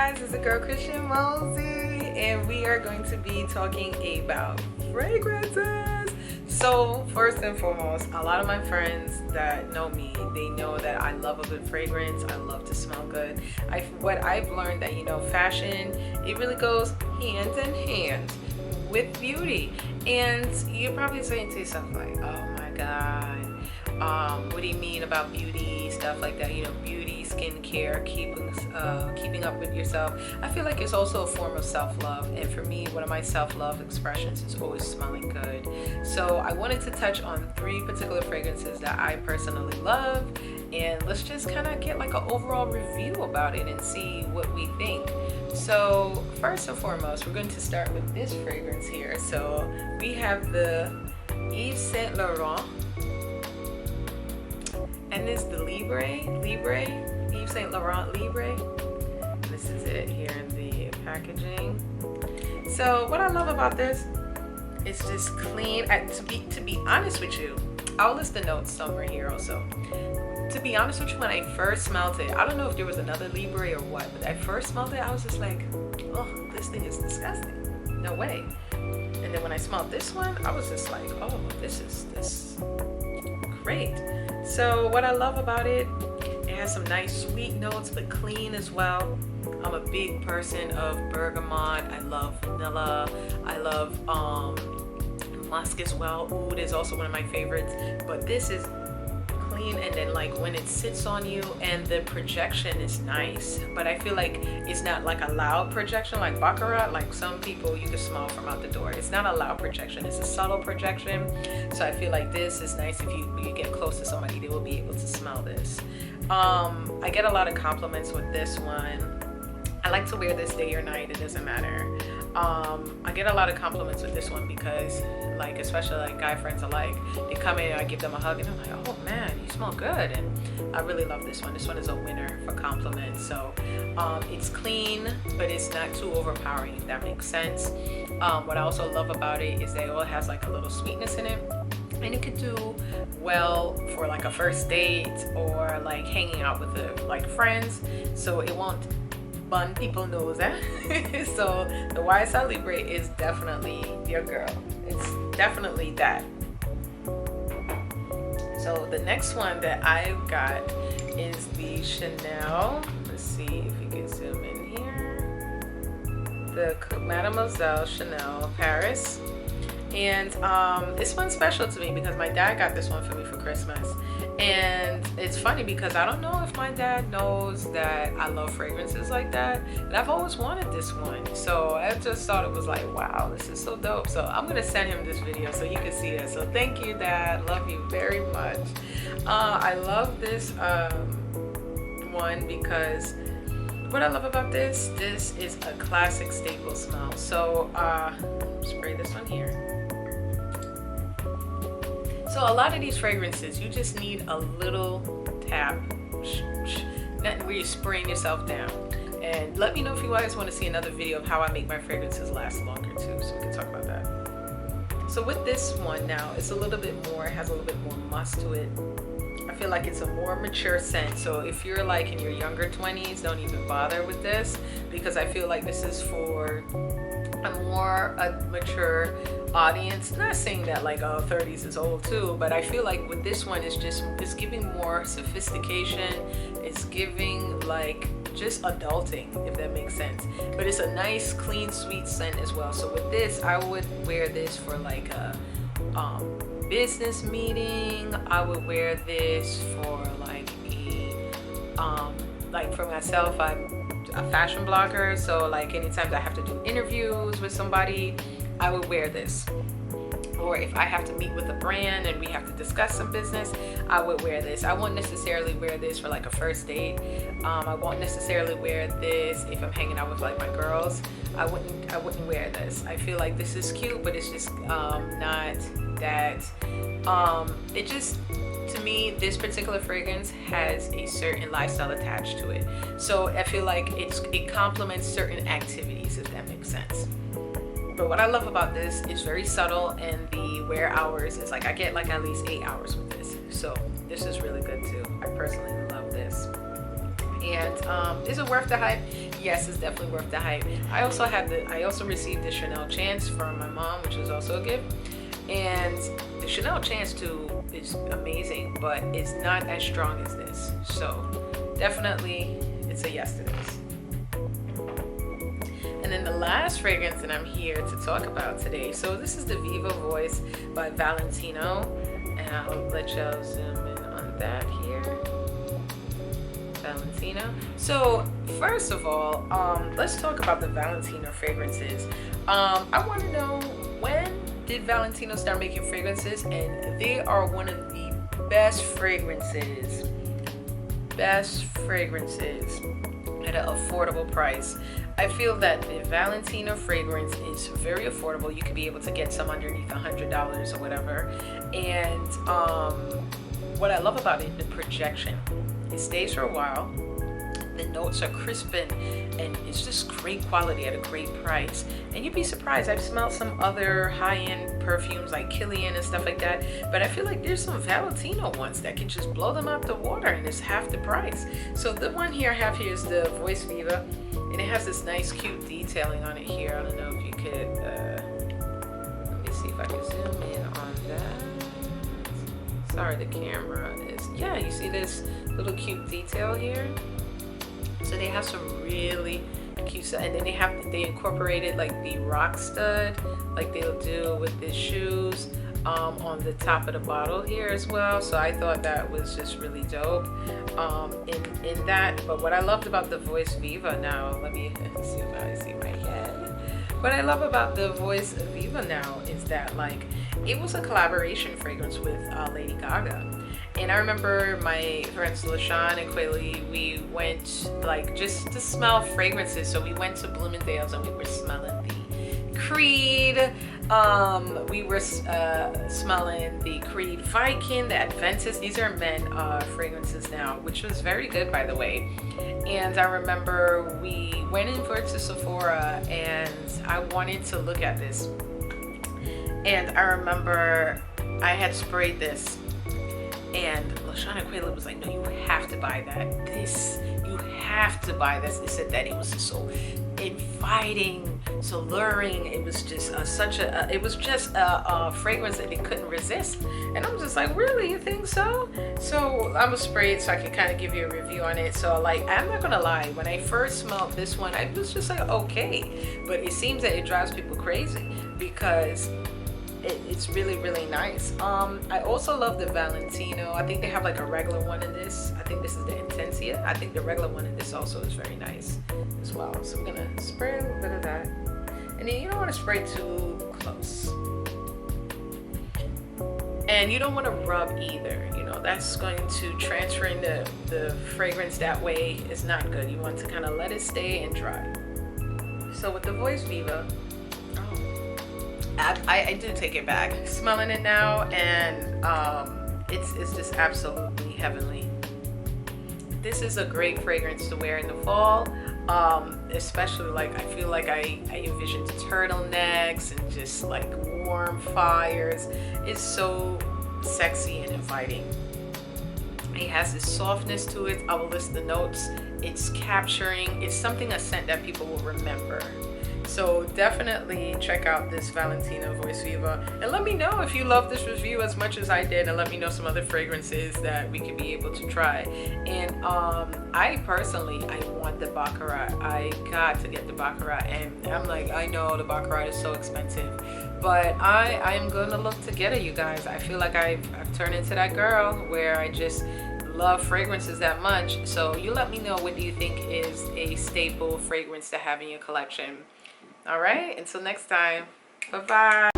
guys, it's the girl XO-MOSI, and we are going to be talking about fragrances. So first and foremost, a lot of my friends that know me, they know that I love a good fragrance. I love to smell good. What I've learned that, fashion, it really goes hand in hand with beauty. And you're probably saying to yourself like, oh my God, what do you mean about beauty, stuff like that, beauty, skincare, keeping up with yourself. I feel like it's also a form of self-love, and for me, one of my self-love expressions is always smelling good. So I wanted to touch on 3 particular fragrances that I personally love, and let's just kind of get like an overall review about it and see what we think. So first and foremost, we're going to start with this fragrance here. So we have the Yves Saint Laurent, and this is the Libre, Yves Saint Laurent Libre. This is it here in the packaging. So what I love about this, it's just clean. To be honest with you, I'll list the notes somewhere here also. To be honest with you, when I first smelled it, I don't know if there was another Libre or what, but I first smelled it, I was just like, oh, this thing is disgusting. No way. And then when I smelled this one, I was just like, oh, this is great. So what I love about it, it has some nice sweet notes, but clean as well. I'm a big person of bergamot. I love vanilla. I love musk as well. Oud is also one of my favorites. But this is clean, and then like when it sits on you, and the projection is nice, but I feel like it's not like a loud projection like Baccarat. Like some people you can smell from out the door. It's not a loud projection, it's a subtle projection. So I feel like this is nice. If you get close to somebody, they will be able to smell this. I get a lot of compliments with this one. I like to wear this day or night, it doesn't matter. I get a lot of compliments with this one because, like, especially like guy friends alike, they come in and I give them a hug and I'm like, oh man, you smell good. And I really love this one. This one is a winner for compliments. So it's clean, but it's not too overpowering, if that makes sense. What I also love about it is that it all has like a little sweetness in it, and it could do well for like a first date or like hanging out with like friends, so it won't bun people nose, eh? So the YSL Libre is definitely your girl. It's definitely that. So the next one that I've got is the Chanel. Let's see if you can zoom in here. The Mademoiselle Chanel Paris. And this one's special to me because my dad got this one for me for Christmas. And it's funny because I don't know if my dad knows that I love fragrances like that, and I've always wanted this one. So I just thought it was like, wow, this is so dope. So I'm gonna send him this video so he can see it. So thank you, Dad, love you very much. I love this one because what I love about this is a classic staple smell. So spray this one here. So a lot of these fragrances, you just need a little tap, nothing where you're spraying yourself down. And let me know if you guys want to see another video of how I make my fragrances last longer too, so we can talk about that. So with this one now, it's a little bit more, it has a little bit more musk to it. I feel like it's a more mature scent. So if you're like in your younger 20s, don't even bother with this, because I feel like this is for a mature audience. Not saying that like 30s is old too, but I feel like with this one, it's giving more sophistication. It's giving like just adulting, if that makes sense. But it's a nice, clean, sweet scent as well. So with this, I would wear this for like a business meeting. I would wear this for like a like for myself, I'm a fashion blogger, so like anytime I have to do interviews with somebody, I would wear this. Or if I have to meet with a brand and we have to discuss some business, I would wear this. I won't necessarily wear this for like a first date. I won't necessarily wear this if I'm hanging out with like my girls. I wouldn't wear this. I feel like this is cute, but it's just not that. It just, to me, this particular fragrance has a certain lifestyle attached to it. So I feel like it complements certain activities, if that makes sense. But what I love about this is very subtle, and the wear hours is like I get like at least 8 hours with this. So this is really good too. I personally love this. And is it worth the hype? yes, it's definitely worth the hype. I also received the Chanel Chance from my mom, which was also a gift. And the Chanel Chance too is amazing, but it's not as strong as this. So definitely it's a yes to this. And then the last fragrance that I'm here to talk about today. So this is the Viva Voice by Valentino. And I'll let y'all zoom in on that here. Valentino. So first of all, let's talk about the Valentino fragrances. I want to know, when did Valentino start making fragrances? And they are one of the best fragrances at an affordable price. I feel that the Valentino fragrance is very affordable. You could be able to get some underneath $100 or whatever. And what I love about it, the projection. It stays for a while. The notes are crisp and it's just great quality at a great price. And you'd be surprised. I've smelled some other high-end perfumes like Kilian and stuff like that, but I feel like there's some Valentino ones that can just blow them out the water and it's half the price. So the one here I have here is the Voice Viva, and it has this nice cute detailing on it here. I don't know if you could let me see if I can zoom in on that. Sorry, the camera is, yeah, you see this little cute detail here? So they have some really cute stuff, and then they incorporated like the rock stud, like they'll do with the shoes, on the top of the bottle here as well. So I thought that was just really dope in that. But what I loved about the Voice Viva now, let me see if I see my head. What I love about the Voice Viva now is that, like, it was a collaboration fragrance with Lady Gaga. And I remember my friends LaShawn and Quaylee, we went like just to smell fragrances. So we went to Bloomingdale's and we were smelling the Creed. We were smelling the Creed Viking, the Adventist. These are men fragrances now, which was very good, by the way. And I remember we went in to Sephora and I wanted to look at this. And I remember I had sprayed this. And LaShawn Quayla was like, no, you have to buy that. You have to buy this. They said that it was just so inviting, so luring. It was just it was just a fragrance that they couldn't resist. And I'm just like, really, you think so? So I'm gonna spray it so I can kind of give you a review on it. So like, I'm not gonna lie, when I first smelled this one, I was just like, okay. But it seems that it drives people crazy because it's really, really nice. I also love the Valentino. I think they have like a regular one in this. I think this is the Intensia. I think the regular one in this also is very nice as well. So I'm gonna spray a little bit of that. And then you don't want to spray too close. And you don't want to rub either. You know, that's going to transfer in the fragrance that way. It's not good. You want to kind of let it stay and dry. So with the Voice Viva, I do take it back. Smelling it now, and it's just absolutely heavenly. This is a great fragrance to wear in the fall, especially like I feel like I envisioned turtlenecks and just like warm fires. It's so sexy and inviting. It has this softness to it. I will list the notes. It's capturing. It's something, a scent that people will remember. So definitely check out this Valentino Voice Viva, and let me know if you love this review as much as I did, and let me know some other fragrances that we could be able to try. And I personally, I want the Baccarat. I got to get the Baccarat, and I'm like, I know the Baccarat is so expensive, but I am gonna look to get it, you guys. I feel like I've turned into that girl where I just love fragrances that much. So you let me know, what do you think is a staple fragrance to have in your collection? All right, until next time, bye-bye.